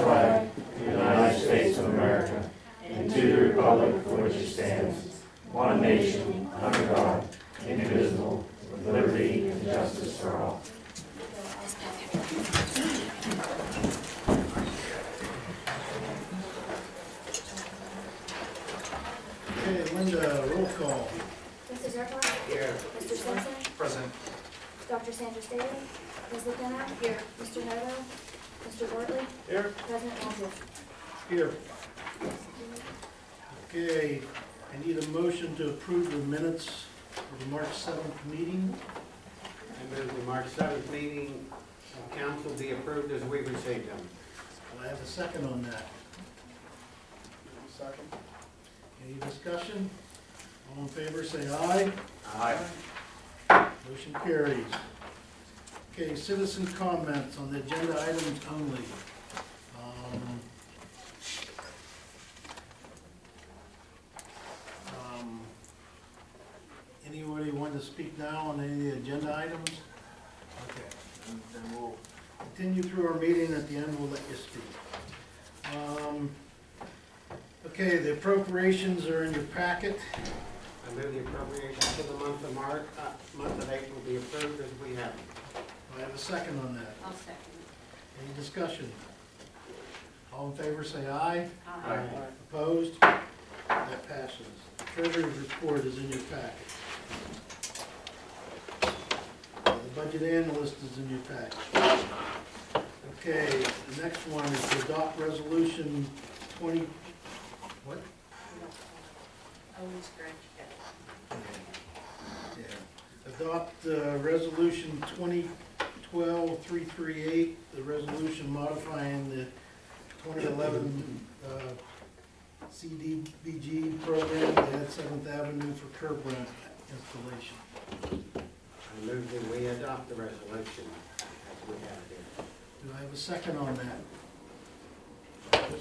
flag of the United States of America and to the republic for which it stands, one nation, under God, indivisible, with liberty and justice for all. Okay, Linda, roll call. Mr. Zerkle? Here. Mr. Simpson? Present. Dr. Sandra Staley? Ms. LaPena? Here. Mr. Noto? Mr. Wortley? Here. President Andrews? Here. Okay, I need a motion to approve the minutes for the March 7th meeting. I move the March 7th meeting of council be approved as we received them. Do I have a second on that? Second. Any discussion? All in favor, say aye. Aye. Motion carries. Okay, citizen comments on the agenda items only. Anybody want to speak now on any of the agenda items? Okay, then we'll continue through our meeting. At the end, we'll let you speak. Okay, the appropriations are in your packet. I move the appropriations for the month of March, month of April be approved as we have them. Do I have a second on that? I'll second. Any discussion? All in favor, say aye. Aye. Opposed? That passes. Treasurer's report is in your packet. The budget analyst is in your packet. Okay, the next one is to adopt resolution 20, what? Owen scratch that. Yeah. Adopt resolution 2012-338, the resolution modifying the 2011 CDBG program to add 7th Avenue for curb ramp installation. I move that we adopt the resolution as we have it here. Do I have a second on that?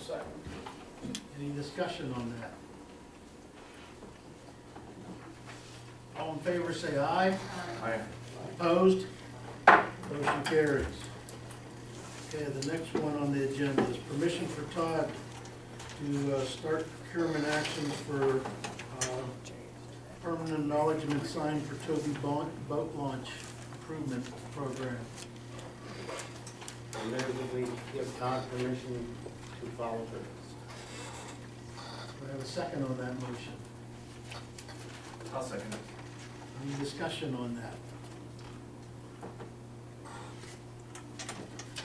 Second. Any discussion on that? All in favor, say aye. Aye. Opposed? Motion carries. Okay, the next one on the agenda is permission for Todd to start procurement actions for permanent acknowledgement sign for Tobi boat launch improvement program. I move that we give Todd permission to follow through. Do I have a second on that motion? I'll second it. Any discussion on that?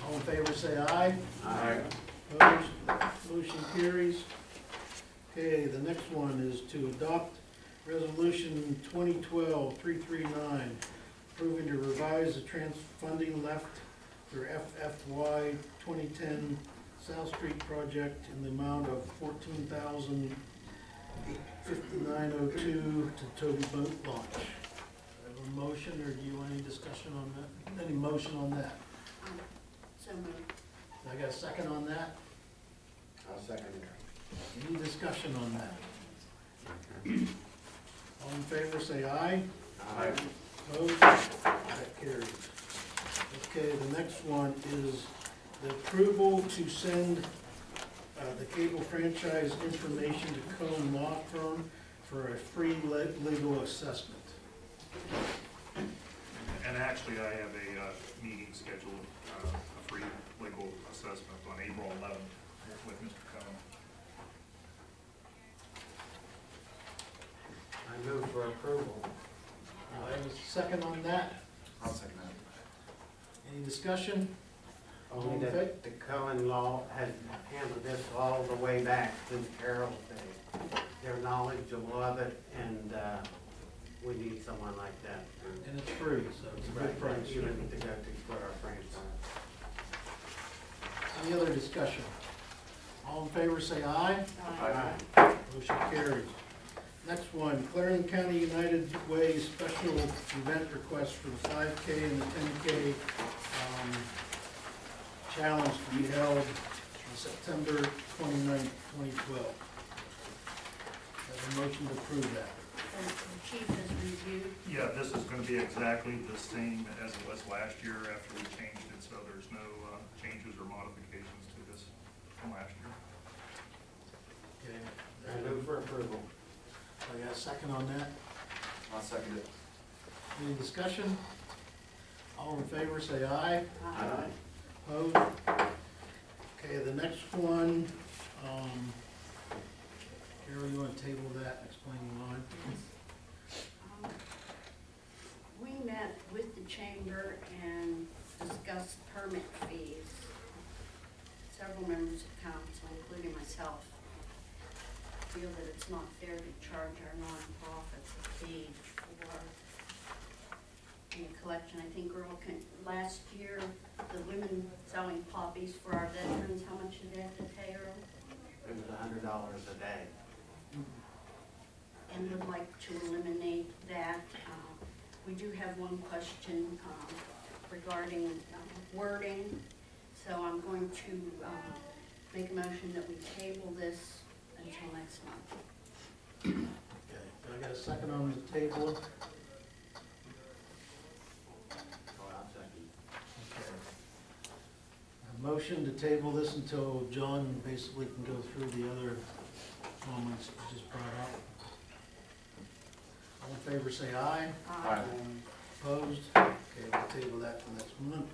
All in favor, say aye. Aye. Opposed? Motion carries. Okay, the next one is to adopt resolution 2012-339, approving to revise the funding left for FFY 2010 South Street project in the amount of $14,059.02 to Tobi boat launch. Do I have a motion, or do you want any discussion on that? Any motion on that? So moved. I got a second on that? I'll second it. Any discussion on that? All in favor, say aye. Aye. Opposed? That carries. Okay, the next one is the approval to send the cable franchise information to Cohen Law Firm for a free legal assessment. And actually, I have a meeting scheduled, a free legal assessment on April 11th with Mr. Cohen. I move for approval. I have a second on that. I'll second that. Any discussion? Only that the Cohen Law has handled this all the way back since Carol's day. They're knowledgeable of it, and we need someone like that. And it's free, so it's a good price. Even to go to for our franchise. Any other discussion? All in favor, say aye. Aye. Motion carries. Next one, Clarion County United Way special event request for the 5K and the 10K challenge to be held on September 29th, 2012. Have a motion to approve that. And the chief has reviewed. Yeah, this is going to be exactly the same as it was last year after we changed it, so there's no changes or modifications to this. from last year. Okay. I move for approval. I got a second on that. I'll second it. Any discussion? All in favor, say aye. Aye. Opposed? Okay, the next one, Carol, you wanna table that and explain why? We met with the chamber and discussed permit fees. Several members of council, including myself, feel that it's not fair to charge our nonprofits a fee for the collection. I think last year, the women selling poppies for our veterans, how much did they have to pay, Earl? It was $100 a day. And would like to eliminate that. We do have one question regarding wording, so I'm going to make a motion that we table this until next month. Okay, I got a second on the table. I'll second. Okay. A motion to table this until John basically can go through the other comments that we just brought up. All in favor, say aye. Aye. Opposed? Okay, we'll table that for next month.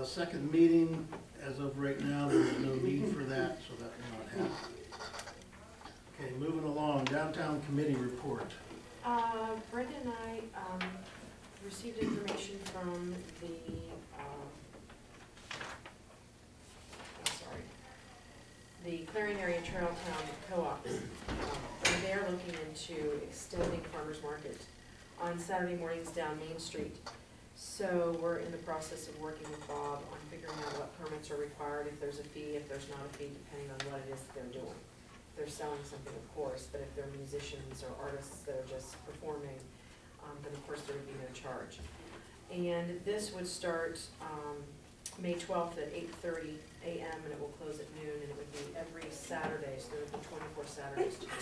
Second meeting, as of right now, there's no need for that, so that will not happen. Okay, moving along, downtown committee report. Brenda and I received information from the Clarion Area Trail Town Co-op. And they're looking into extending farmers market on Saturday mornings down Main Street. So we're in the process of working with Bob on figuring out what permits are required, if there's a fee, if there's not a fee, depending on what it is that they're doing. If they're selling something, of course, but if they're musicians or artists that are just performing, then of course there would be no charge. And this would start May 12th at 8:30 a.m. and it will close at noon, and it would be every Saturday, so there would be 24 Saturdays to do.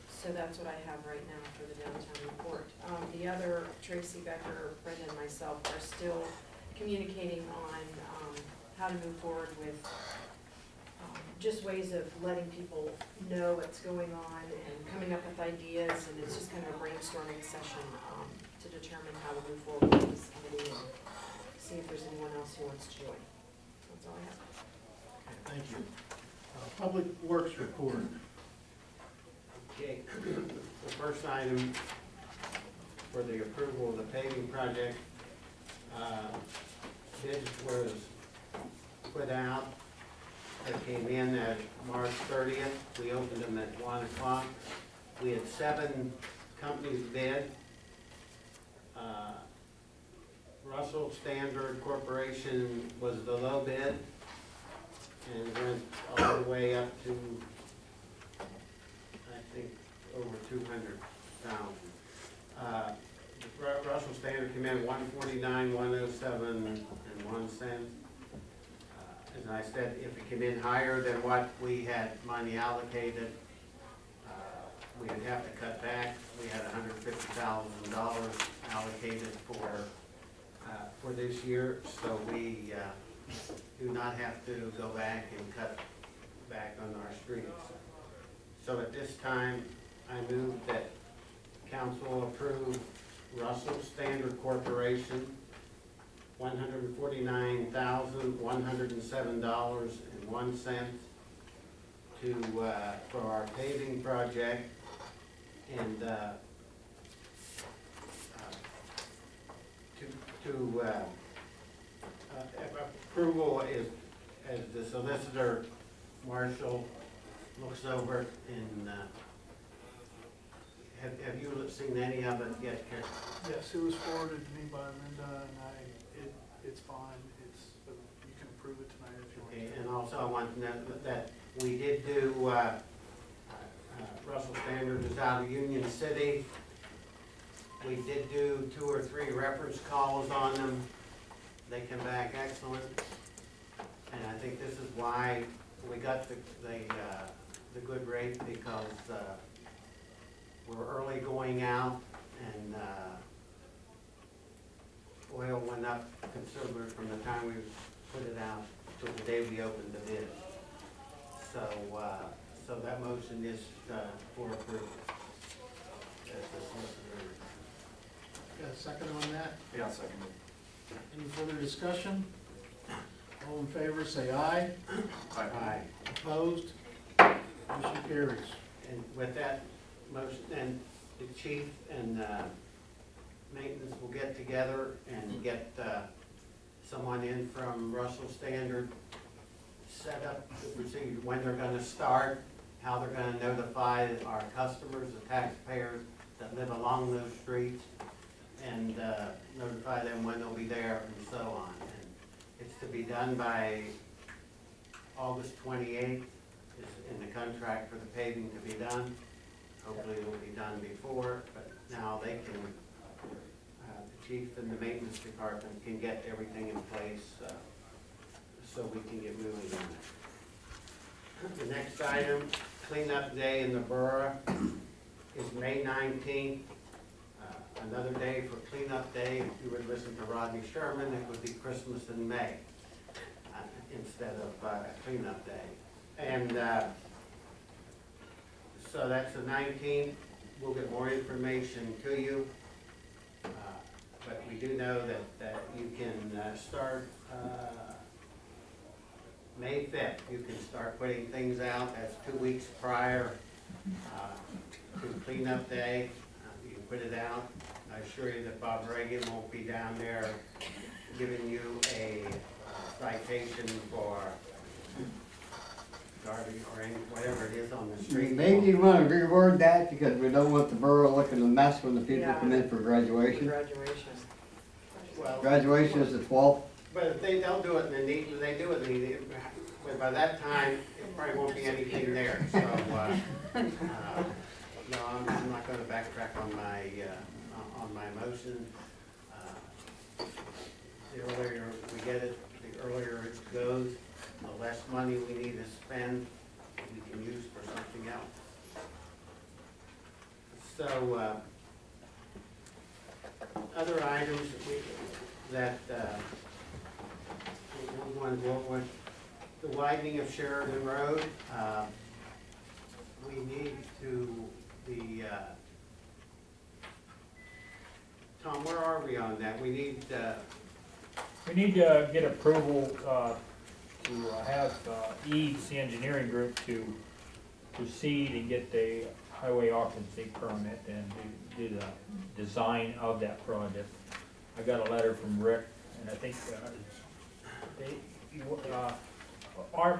So that's what I have right now for the downtown report. The other, Tracy Becker, Brenda, and myself are still communicating on how to move forward with just ways of letting people know what's going on and coming up with ideas, and it's just kind of a brainstorming session to determine how to move forward with this committee and see if there's anyone else who wants to join. That's all I have. Okay, thank you. Public Works report. Okay, the first item for the approval of the paving project, bids was put out. It came in at March 30th. We opened them at 1 o'clock. We had 7 companies bid. Russell Standard Corporation was the low bid and went all the way up to, I think, over 200,000. Russell Standard came in $149,107.01. As I said, if it came in higher than what we had money allocated, we would have to cut back. We had $150,000 allocated for this year, so we do not have to go back and cut back on our streets. So at this time, I move that council approve Russell Standard Corporation $149,107.01 to for our paving project, and approval is as the solicitor Marshall looks over it, and have you seen any of it yet, Karen? Yes, it was forwarded to me by Linda, and it's fine, you can approve it tonight if you want. Okay, and also I want to note that we did do, Russell Standard is out of Union City. We did do 2 or 3 reference calls on them. They came back excellent, and I think this is why we got the good rate, because we're early going out, and oil went up considerably from the time we put it out So the day we opened the bid. So, so that motion is, for approval. As the solicitor. Got a second on that? Yeah, second. Any further discussion? All in favor, say aye. Aye. Opposed? Motion carries. And with that motion, and the chief and maintenance will get together and get someone in from Russell Standard, set up the procedure, when they're gonna start, how they're gonna notify our customers, the taxpayers that live along those streets, and notify them when they'll be there and so on. And it's to be done by August 28th, is in the contract for the paving to be done. Hopefully it will be done before, but now they can, the chief and the maintenance department can get everything in place so we can get moving on it. The next item, cleanup day in the borough, is May 19th. Another day for cleanup day, if you would listen to Rodney Sherman, it would be Christmas in May instead of cleanup day. And so that's the 19th. We'll get more information to you. But we do know that you can start May 5th. You can start putting things out. That's 2 weeks prior to cleanup day. You can put it out. I assure you that Bob Reagan won't be down there giving you a citation for garbage or any, whatever it is on the street. Maybe you want to reword that because we don't want the borough looking a mess when the people Yeah. come in for graduation. Graduation. Well, Graduation is the 12th. but if they'll do it in the neat, they do it in the, but by that time, it probably won't be anything there, so, no, I'm not gonna backtrack on my motion. The earlier we get it, the earlier it goes, the less money we need to spend, we can use for something else. So, other items that we want to go over, the widening of Sheridan Road. We need to, Tom, where are we on that? We need, We need to get approval to have Eads, the engineering group, to proceed and get the highway occupancy permit and do the design of that project. I got a letter from Rick, and I think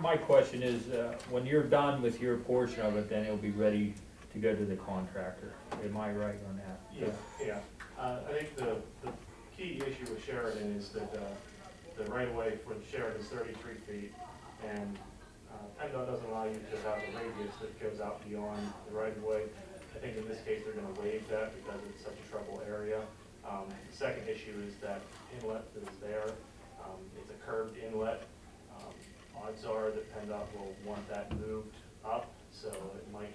my question is, when you're done with your portion of it, then it'll be ready to go to the contractor. Am I right on that? Yeah. I think the key issue with Sheridan is that the right-of-way for Sheridan is 33 feet, and PennDOT doesn't allow you to have a radius that goes out beyond the right-of-way. I think in this case, they're gonna waive that because it's such a trouble area. The second issue is that inlet that is there. It's a curved inlet. Odds are that PennDOT will want that moved up, so it might.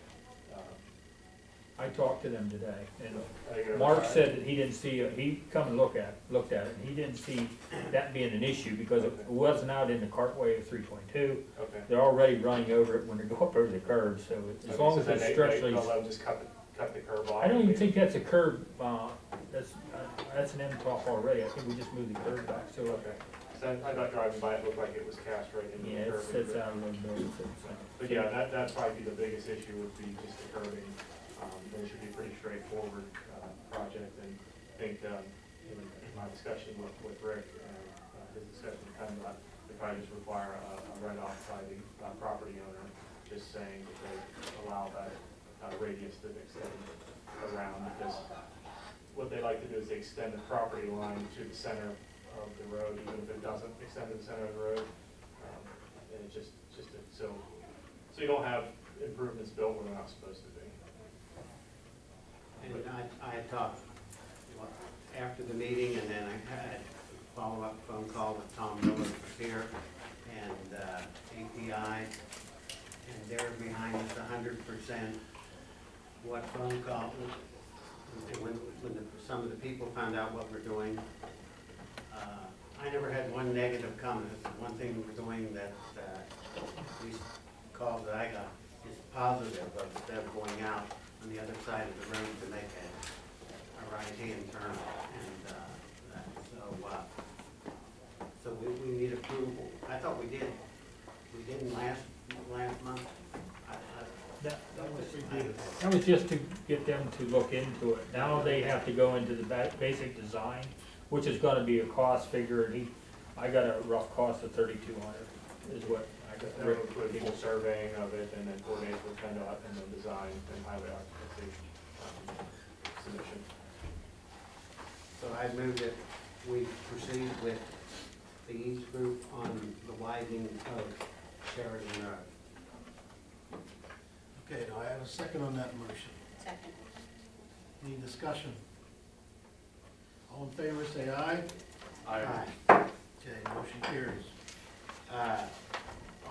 I talked to them today, and I Mark said that he didn't see, he come and looked at it, and he didn't see that being an issue because it wasn't out in the cartway of 322. Okay. They're already running over it when they go up over the curve, so as long as it's structurally. They'll just cut the curb off. I don't even think that's a curb, that's an M-top already, I think we just moved the curb back, so. Okay. So I thought driving by, it looked like it was cast right into the Yeah, curb. it sits out a little bit. But yeah, that'd probably be the biggest issue would be just the curbing. It should be a pretty straightforward project, and I think in my discussion with Rick and his discussion with PennDOT, they probably just require a write-off by the property owner, just saying that they allow that radius to extend around, because what they like to do is they extend the property line to the center of the road, even if it doesn't extend to the center of the road. And it so you don't have improvements built where they're not supposed to be. and I had talked after the meeting, and then I had a follow-up phone call with Tom Miller was here, and API, and they're behind us 100%. What phone call, when some of the people found out what we're doing, I never had one negative comment. One thing we're doing that, these calls that I got is positive of them going out on the other side of the road to make a right-hand turn. And, so we need approval. I thought we did. We didn't last month. That was just to get them to look into it. Now they have to go into the basic design, which is gonna be a cost figure, and I got a rough cost of $3,200 is what I got. That would include full surveying of it and then coordinate with PennDOT and then design and highway occupancy submission. So I move that we proceed with the East Group on the widening of Sheridan Road. Okay, do I have a second on that motion? Second. Any discussion? All in favor, say aye. Aye. Okay, motion carries.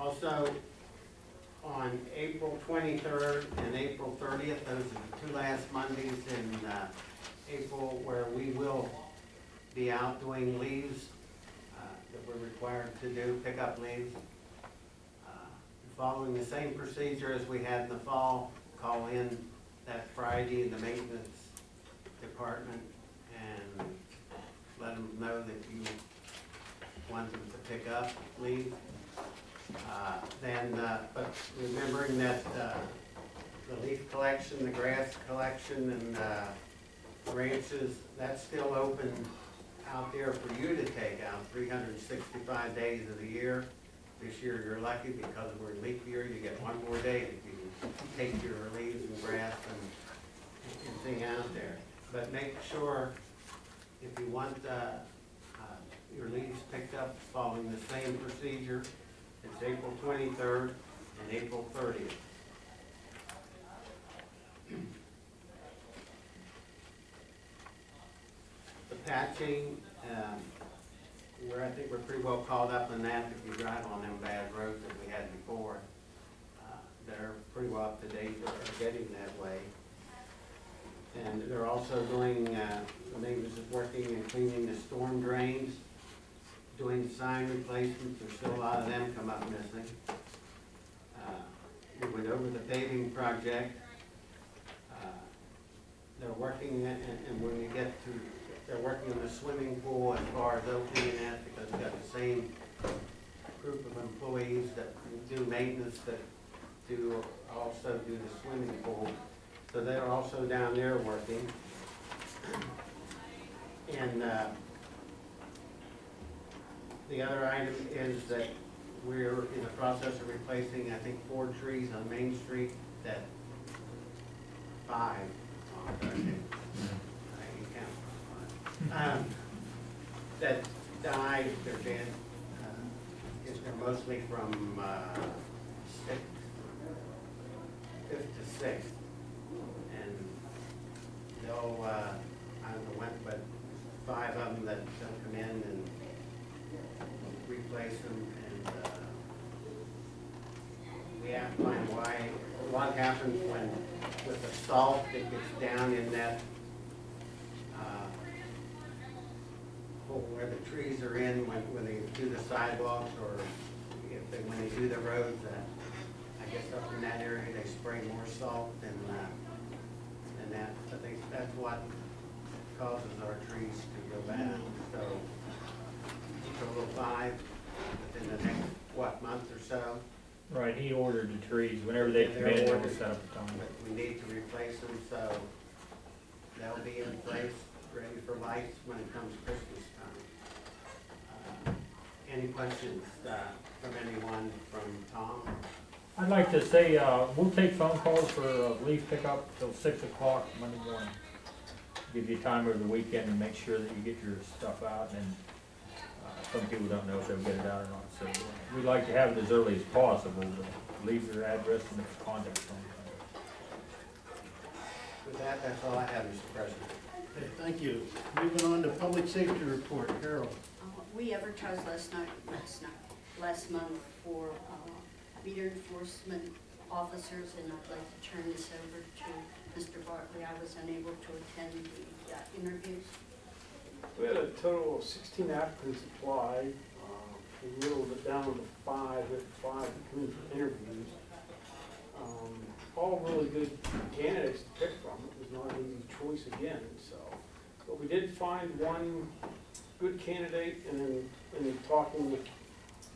Also, on April 23rd and April 30th, those are the two last Mondays in April where we will be out doing leaves that we're required to do, pick up leaves. Following the same procedure as we had in the fall, call in that Friday in the maintenance department and let them know that you want them to pick up leaves. But remembering that the leaf collection, the grass collection, and branches, that's still open out there for you to take out 365 days of the year. This year you're lucky because we're in leap year, you get one more day that you can take your leaves and grass and thing out there. But make sure if you want your leaves picked up following the same procedure, it's April 23rd and April 30th. The patching, I think we're pretty well caught up in that if you drive on them bad roads that we had before. They're pretty well up to date, or getting that way. And they're also doing, the maintenance is working and cleaning the storm drains, doing sign replacements. There's still a lot of them come up missing. We went over the paving project. They're working, and when you get to, they're working on the swimming pool as far as opening that, because we've got the same group of employees that do maintenance that also do the swimming pool. So they're also down there working. And the other item is that we're in the process of replacing, I think, 4 trees on Main Street that 5. That died, they're dead. They're mostly from 5th to 6th. And they'll, I don't know when, but 5 of them that will come in and replace them. And we have to find why. What happens when, with the salt that gets down in that hole where the trees are in, when they do the sidewalks, or when they do the roads, I guess up in that area they spray more salt than that. I think that's what causes our trees to go bad. So April 5, within the next, month or so. Right, he ordered the trees, whenever they come in, they'll set up a time. We need to replace them, so they'll be in place, ready for lights when it comes Christmas time. Any questions from anyone, from Tom? I'd like to say, we'll take phone calls for leaf pickup till 6 o'clock Monday morning. Give you time over the weekend and make sure that you get your stuff out, and some people don't know if they'll get it out or not, so we'd like to have it as early as possible, but leave your address and the contact phone. With that, that's all I have, Mr. President. Okay, thank you. Moving on to public safety report, Harold. We advertised last month for meter enforcement officers, and I'd like to turn this over to Mr. Bartley. I was unable to attend the interviews. We had a total of 16 applicants apply. We whittled it down to 5, with 5 that came in for interviews. All really good candidates to pick from. It was not an easy choice again, so. But we did find one good candidate, and in talking with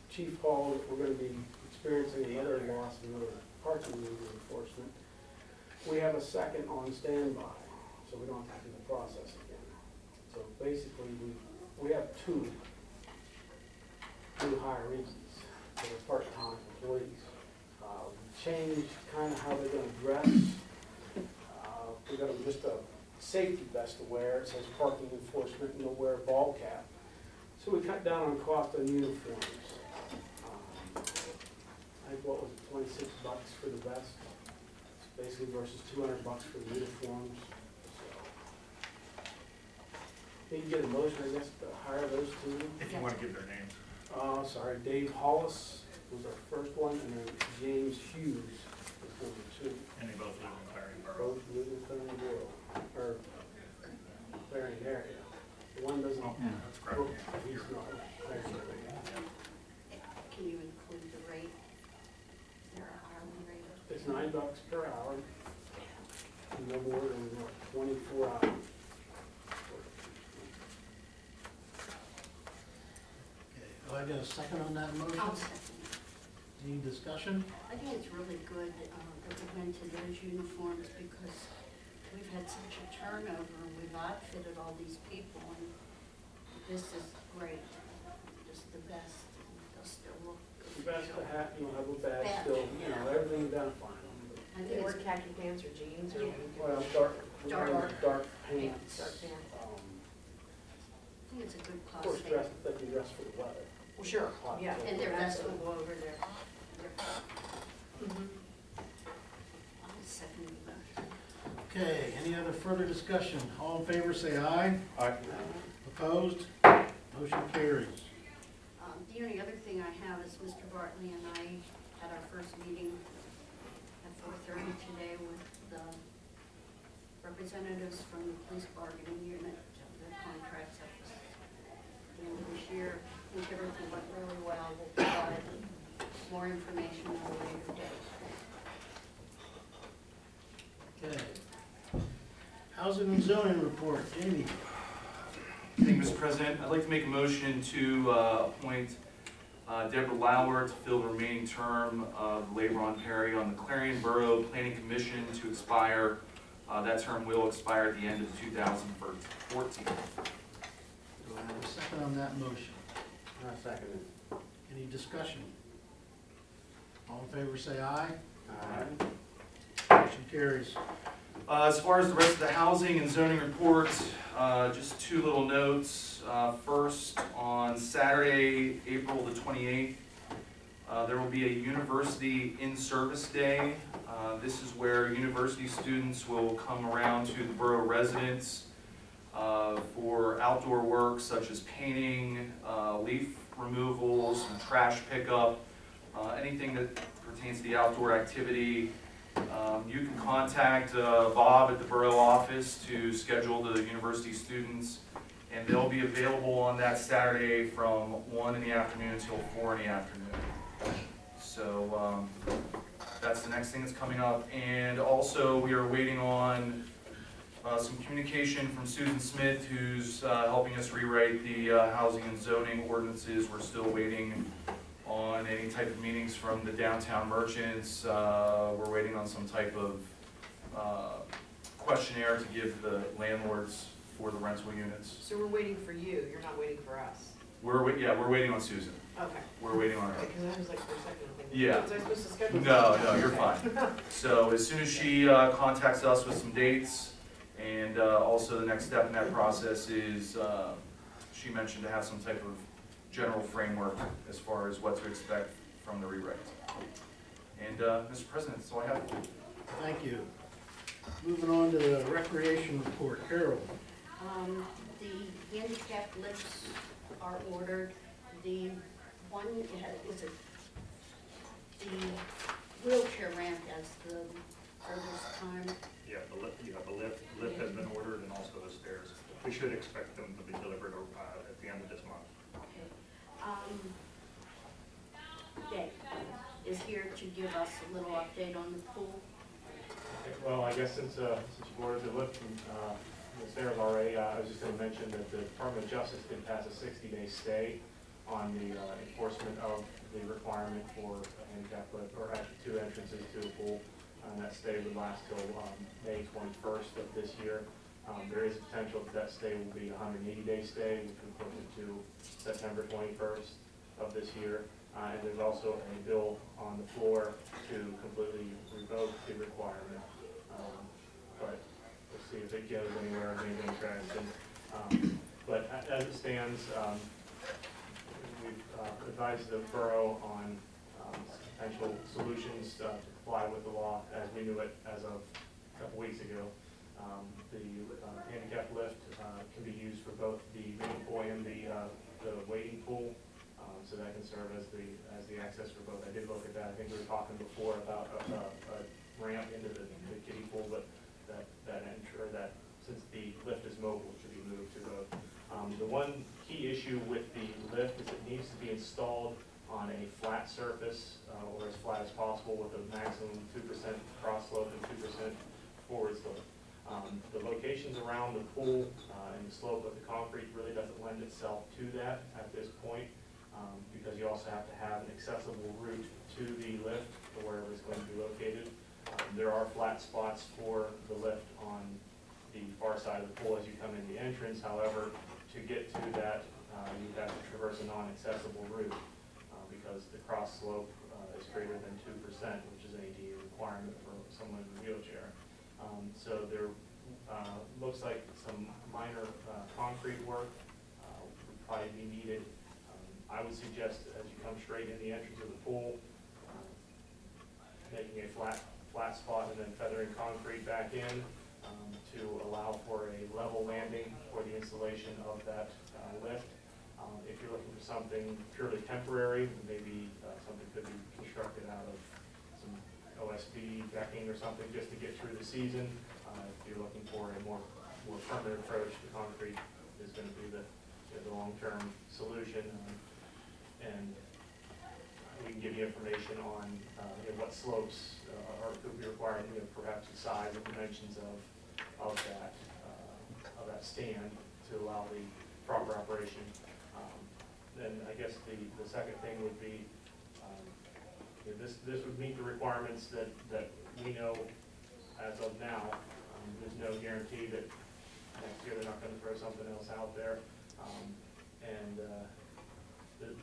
Chief Hall, that we're going to be experiencing another loss in another parking meter enforcement. We have a second on standby, so we don't have to do the process again. So basically, we have two new hirees that are part-time employees. We changed kind of how they're going to dress. We got them just a safety vest to wear. It says parking enforcement, and they'll wear a ball cap. So we cut down on cost on uniforms. I think what was it, 26 bucks for the vest, basically versus 200 bucks for the uniforms. So, you can get a motion, I guess, to hire those two. If you want to give their names. Sorry, Dave Hollis was our first one, and then James Hughes was number 2. And they both live in Clarion Borough. Both live in Clarion Borough, or Clarion area. One doesn't. Oh, that's correct. He's not. Can you include the rate? Their hourly rate? It's $9 per hour, no more than 24 hours. Okay, do I get a second on that motion? I'll second. Any discussion? I think it's really good that we went to those uniforms because we've had such a turnover and we've outfitted all these people and this is great, just the best. They'll still look You good. best the hat, you'll have a badge Badge. still, everything's done fine. I They think wear it's, khaki pants or jeans or? Well, dark Dark. pants. Dark pants. I think it's a good Of cost course, saving. they can dress for the weather. Well, sure, yeah. And their vest will Absolutely. go over there. Mhm. I'll second the motion. Okay, any other further discussion? All in favor, say aye. Aye. Opposed? Motion carries. The only other thing I have is Mr. Bartley and I had our first meeting at 4:30 today with the representatives from the police bargaining unit. Their contracts up at the end of this year. I think everything went really well. We'll provide more information at a later date. Okay. Housing and zoning report, Jamie. Thank you, Mr. President. I'd like to make a motion to appoint Deborah Lauer to fill the remaining term of LeBron Perry on the Clarion Borough Planning Commission to expire. That term will expire at the end of 2014. Do I have a second on that motion? I second it. Any discussion? All in favor, say aye. Motion carries. As far as the rest of the housing and zoning report, just two little notes. First, on Saturday, April the 28th, there will be a University In-Service Day. This is where university students will come around to the borough residents for outdoor work such as painting, leaf removals, and trash pickup, anything that pertains to the outdoor activity. You can contact Bob at the borough office to schedule the university students, and they'll be available on that Saturday from 1 in the afternoon until 4 in the afternoon. So that's the next thing that's coming up. And also we are waiting on some communication from Susan Smith, who's helping us rewrite the housing and zoning ordinances. We're still waiting on any type of meetings from the downtown merchants. We're waiting on some type of questionnaire to give the landlords for the rental units. So we're waiting for you, you're not waiting for us? We're waiting on Susan. Okay. We're waiting on her. Because I was like, for a second, I'm thinking, Yeah. was I supposed to schedule? No, you're fine. So as soon as she contacts us with some dates, and also the next step in that process is, she mentioned to have some type of general framework as far as what to expect from the rewrite. And Mr. President, that's all I have. Thank you. Moving on to the recreation report, Harold. The handicap lifts are ordered. The one is the wheelchair ramp has the furthest time. Yeah, the lift has been ordered and also the stairs. we should expect them to be delivered at the end of this month. Dave is here to give us a little update on the pool. Okay, well, I guess since you ordered the lift from Ms. Sarah already, I was just going to mention that the Department of Justice did pass a 60-day stay on the enforcement of the requirement for a handicap lift, or actually 2 entrances to a pool. And that stay would last till May 21st of this year. There is a potential that stay will be a 180-day stay, which would push it to September 21st of this year. And there's also a bill on the floor to completely revoke the requirement. But we'll see if it goes anywhere of any interest. But as it stands, we've advised the borough on potential solutions to comply with the law as we knew it as of a couple weeks ago. The handicap lift can be used for both the main pool and the wading pool. So that can serve as the access for both. I did look at that. I think we were talking before about a ramp into the kiddie pool, but that since the lift is mobile, it should be moved to both. The one key issue with the lift is it needs to be installed on a flat surface, or as flat as possible, with a maximum 2% cross slope and 2% forward slope. The locations around the pool and the slope of the concrete really doesn't lend itself to that at this point. Because you also have to have an accessible route to the lift or wherever it's going to be located. There are flat spots for the lift on the far side of the pool as you come in the entrance. However, to get to that, you have to traverse a non-accessible route because the cross slope is greater than 2%, which is an ADA requirement for someone in a wheelchair. So there looks like some minor concrete work would probably be needed. I would suggest as you come straight in the entrance of the pool, making a flat spot and then feathering concrete back in to allow for a level landing for the installation of that lift. If you're looking for something purely temporary, maybe something could be constructed out of some OSB decking or something just to get through the season. If you're looking for a more permanent approach, the concrete is going to be the long-term solution. And we can give you information on what slopes could be required, perhaps the size and dimensions of that stand to allow the proper operation. Then I guess the second thing would be this would meet the requirements that we know as of now. There's no guarantee that next year they're not going to throw something else out there.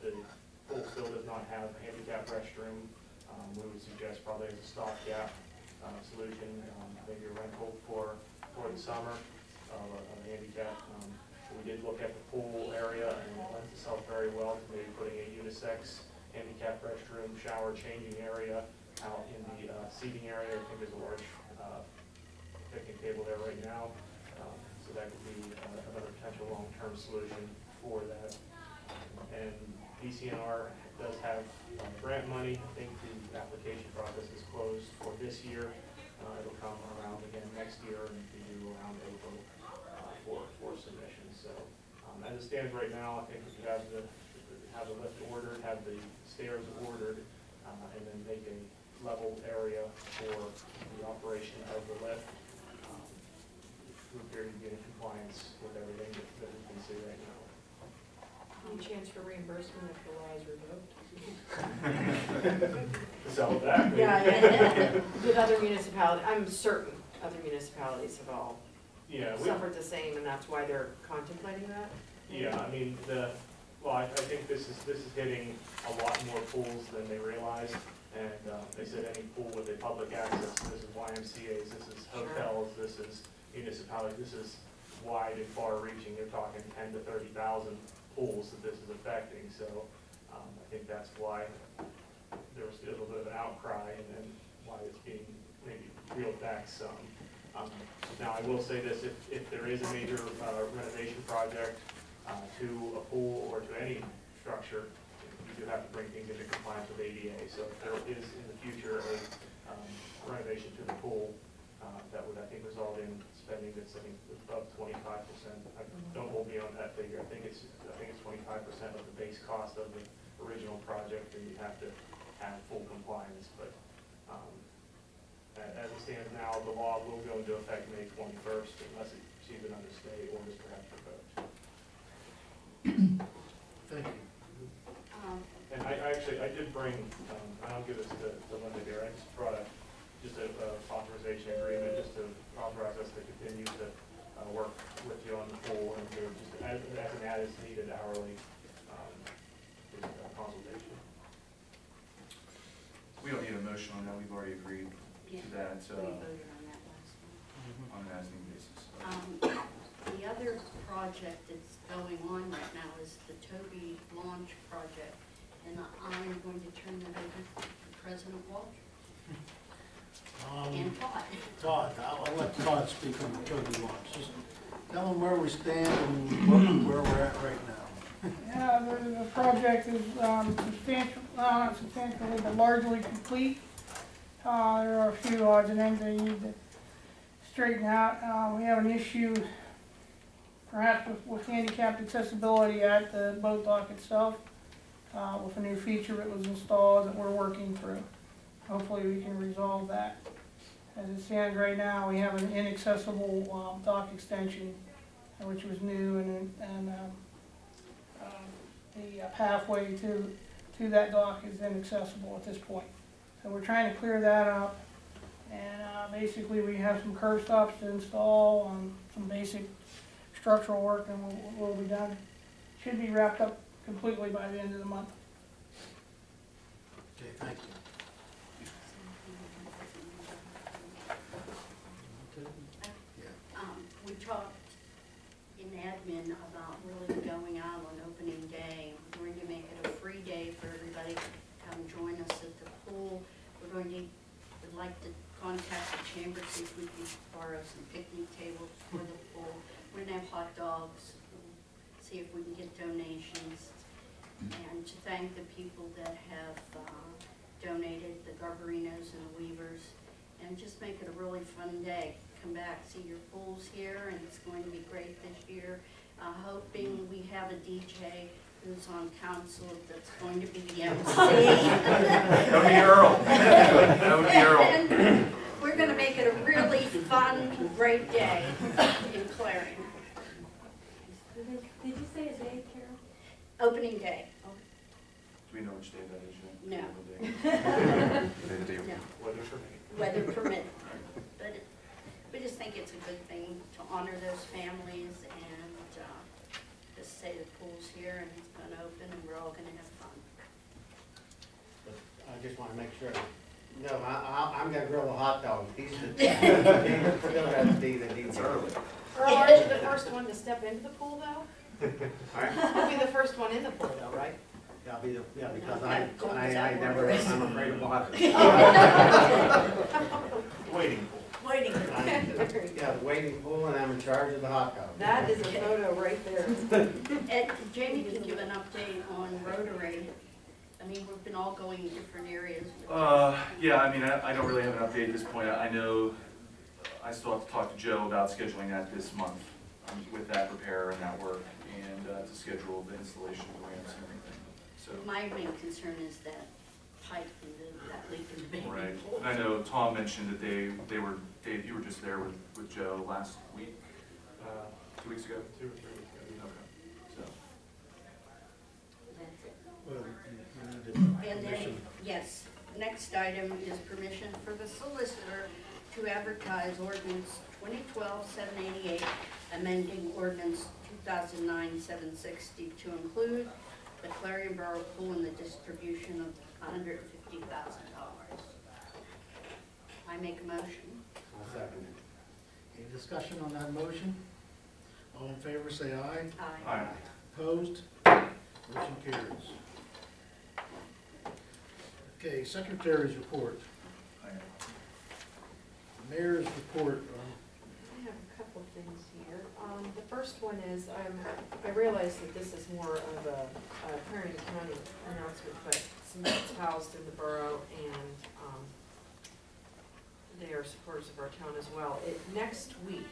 The pool still does not have a handicap restroom. We would suggest probably as a stopgap solution, maybe a rental for the summer of a handicap. We did look at the pool area and it lends itself very well to maybe putting a unisex handicap restroom, shower, changing area out in the seating area. I think there's a large picnic table there right now. So that could be another potential long-term solution for that. And DCNR does have grant money. I think the application process is closed for this year. It'll come around again next year and be due around April for submission. So as it stands right now, I think if you have the lift ordered, have the stairs ordered, and then make a level area for the operation of the lift, we appear to be in compliance with everything that we can see right now. Any chance for reimbursement if the law is revoked? Sell it back. Yeah, with other municipalities, I'm certain other municipalities have all suffered the same, and that's why they're contemplating that? Yeah, I mean, I think this is hitting a lot more pools than they realize. And they said any pool with a public access, this is YMCA's, this is hotels, this is municipalities, this is wide and far reaching. They're talking 10 to 30,000 pools that this is affecting. So I think that's why there was a little bit of an outcry and why it's being maybe reeled back some. Now I will say this, if there is a major renovation project to a pool or to any structure, you do have to bring things into compliance with ADA. So if there is in the future a renovation to the pool, that would, I think, result in spending that's, I think, above 25%. Don't hold me on that figure. I think it's 25% of the base cost of the original project, and you have to have full compliance. But as it stands now, the law will go into effect May 21st unless it's either under state or is perhaps revoked. Thank you. And I did bring, I'll give this to Linda here, I just brought just a authorization agreement just to authorize us to continue to work with you on the pool and to just as an as needed hourly consultation. We don't need a motion on that, we've already agreed to that, We voted on that last month. on an as-needed basis. The other project that's going on right now is the Tobi launch project, and I'm going to turn that over to President Walter and Todd. Todd, I'll let Todd speak on the Tobi launch. Just tell them where we stand and where we're at right now. Yeah, the project is not substantially, but largely complete. There are a few odds and ends they need to straighten out. We have an issue perhaps with handicapped accessibility at the boat dock itself, with a new feature that was installed that we're working through. Hopefully we can resolve that. As it stands right now, we have an inaccessible dock extension, which was new, and the pathway to that dock is inaccessible at this point. So we're trying to clear that up, and basically we have some curb stops to install and some basic structural work, and will be done. Should be wrapped up completely by the end of the month. Okay, thank you. We talked in admin about really going out on opening day. We're going to make it a free day for everybody to come join us at the pool. We'd like to contact the chamber, see if we can borrow some picnic tables for the pool. We're going to have hot dogs, see if we can get donations, and to thank the people that have donated, the Garbarinos and the Weavers, and just make it a really fun day. Come back, see your pools here, and it's going to be great this year. Hoping we have a DJ who's on council that's going to be the MC. That would be Earl. That would be Earl. And we're going to make it a really fun, great day in Clarion. Did you say a day, Carol? Opening day. Do we know which day that is yet? No. No. Weather permitting. Weather permit. But we just think it's a good thing to honor those families and just say the pool's here and it's going to open and we're all going to have fun. I just want to make sure. No, I'm gonna grill a hot dog. He's still got to be the It's DJ. early. Earl, aren't you the first one to step into the pool, though? All right? You'll be the first one in the pool, though, right? Because I never, I'm afraid of water. Waiting pool. Waiting. Yeah, the waiting pool, and I'm in charge of the hot dog. That is a photo right there. And Jamie can give an update on Rotary. I mean, we've been all going in different areas. Yeah, I mean, I don't really have an update at this point. I know I still have to talk to Joe about scheduling that this month with that repair and that work, and to schedule the installation of the ramps and everything. So. My main concern is that pipe and that leak in the baby Right. pool. And I know Tom mentioned that they were, Dave, you were just there with Joe last week, 2 weeks ago? 2 or 3 weeks ago. Okay, so. That's it. Well, you need And then, permission. yes, next item is permission for the solicitor to advertise ordinance 2012-788, amending ordinance 2009-760 to include the Clarion Borough pool and the distribution of $150,000. I make a motion. I'll second it. Any discussion on that motion? All in favor, say aye. Aye. Opposed? Motion carries. Okay, secretary's report. Mayor's report. I have a couple of things here. The first one is, I realize that this is more of a Clarion County announcement, but it's housed in the borough, and they are supporters of our town as well. Next week,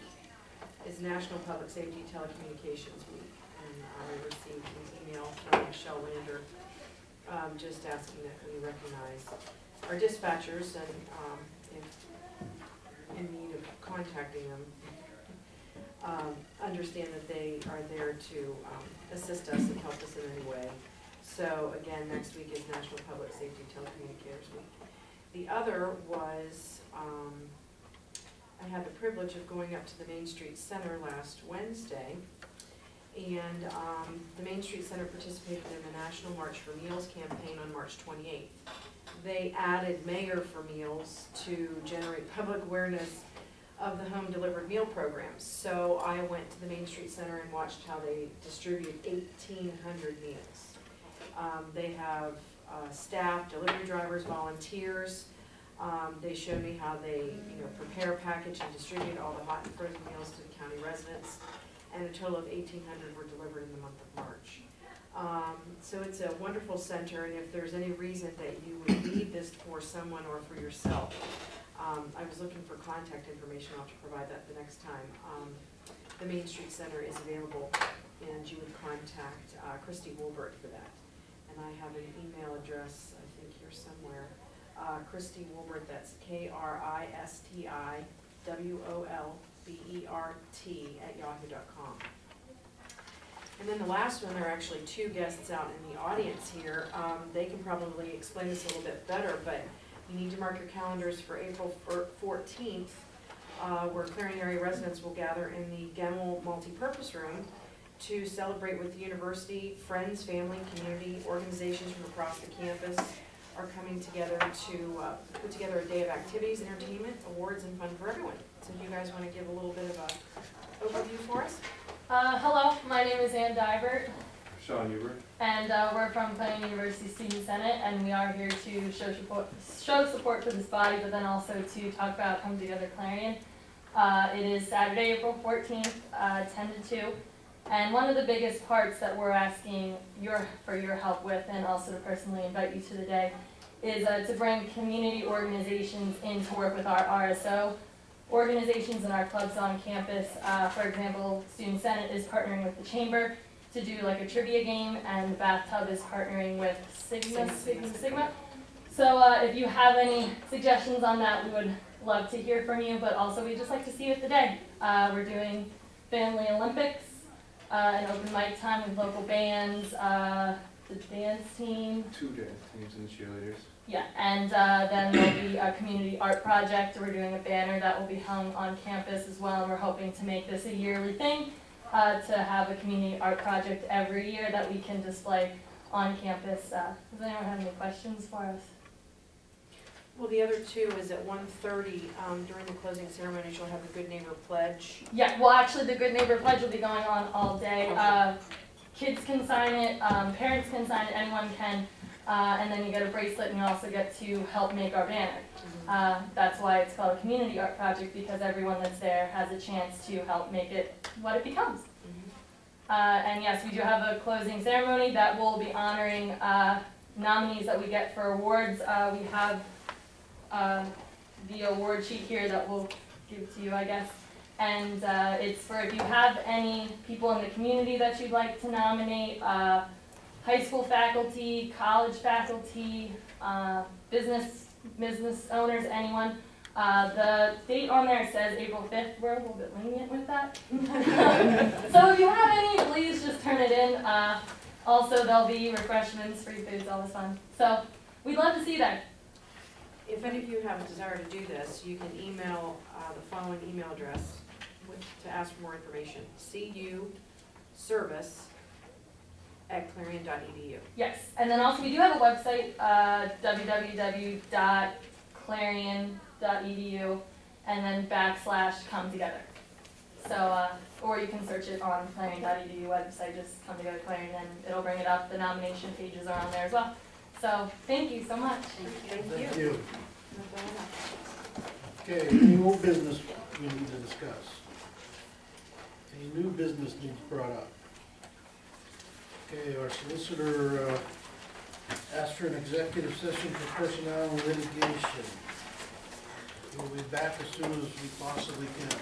is National Public Safety Telecommunications Week. And I received an email from Michelle Lander, just asking that we recognize our dispatchers and, if in need of contacting them, understand that they are there to assist us and help us in any way. So again, next week is National Public Safety Telecommunicators Week. The other was, I had the privilege of going up to the Main Street Center last Wednesday, and the Main Street Center participated in the National March for Meals campaign on March 28th. They added Mayor for Meals to generate public awareness of the home delivered meal programs. So I went to the Main Street Center and watched how they distribute 1,800 meals. They have staff, delivery drivers, volunteers. They showed me how they, prepare, package, and distribute all the hot and frozen meals to the county residents. And a total of 1,800 were delivered in the month of March. So it's a wonderful center, and if there's any reason that you would need this for someone or for yourself, I was looking for contact information. I'll have to provide that the next time. The Main Street Center is available, and you would contact Christy Wolbert for that. And I have an email address, I think here somewhere. Christy Wolbert, that's KRISTIWOLBERT@yahoo.com. And then the last one, there are actually two guests out in the audience here. They can probably explain this a little bit better, but you need to mark your calendars for April 14th, where Clarion area residents will gather in the Gemmel multipurpose room to celebrate with the university. Friends, family, community, organizations from across the campus are coming together to put together a day of activities, entertainment, awards, and fun for everyone. So if you guys want to give a little bit of an overview for us? Hello, my name is Ann Dybert. Sean Hubert. And we're from Clarion University Student Senate, and we are here to show support for this body, but then also to talk about Come Together Clarion. It is Saturday, April 14th, 10 to 2. And one of the biggest parts that we're asking for your help with, and also to personally invite you to the day, is to bring community organizations in to work with our RSO organizations and our clubs on campus. For example, Student Senate is partnering with the Chamber to do like a trivia game, and the Bathtub is partnering with Sigma. So if you have any suggestions on that, we would love to hear from you, but also we'd just like to see you at the day. We're doing Family Olympics, an open mic time with local bands, the dance team. 2 dance teams and cheerleaders. Yeah, and then there'll be a community art project. We're doing a banner that will be hung on campus as well, and we're hoping to make this a yearly thing, to have a community art project every year that we can display on campus. Does anyone have any questions for us? Well, the other two is at 1:30, during the closing ceremony, you'll have the Good Neighbor Pledge. Yeah, well actually the Good Neighbor Pledge will be going on all day. Kids can sign it, parents can sign it, anyone can. And then you get a bracelet, and you also get to help make our banner. That's why it's called a community art project, because everyone that's there has a chance to help make it what it becomes. And yes, we do have a closing ceremony that will be honoring nominees that we get for awards. We have the award sheet here that we'll give to you, I guess. And it's for if you have any people in the community that you'd like to nominate, high school faculty, college faculty, business owners, anyone. The date on there says April 5th. We're a little bit lenient with that. So if you have any, please just turn it in. Also, there'll be refreshments, free foods, all this fun. So we'd love to see you there. If any of you have a desire to do this, you can email the following email address to ask for more information. cuservice@clarion.edu. Yes, and then also we do have a website, www.clarion.edu, and then /come together. So, or you can search it on clarion.edu website, just Come Together Clarion, and it'll bring it up. The nomination pages are on there as well. So, thank you so much. Thank you. Okay, any old business we need to discuss? Any new business needs brought up? Okay, our solicitor asked for an executive session for personnel and litigation. We'll be back as soon as we possibly can.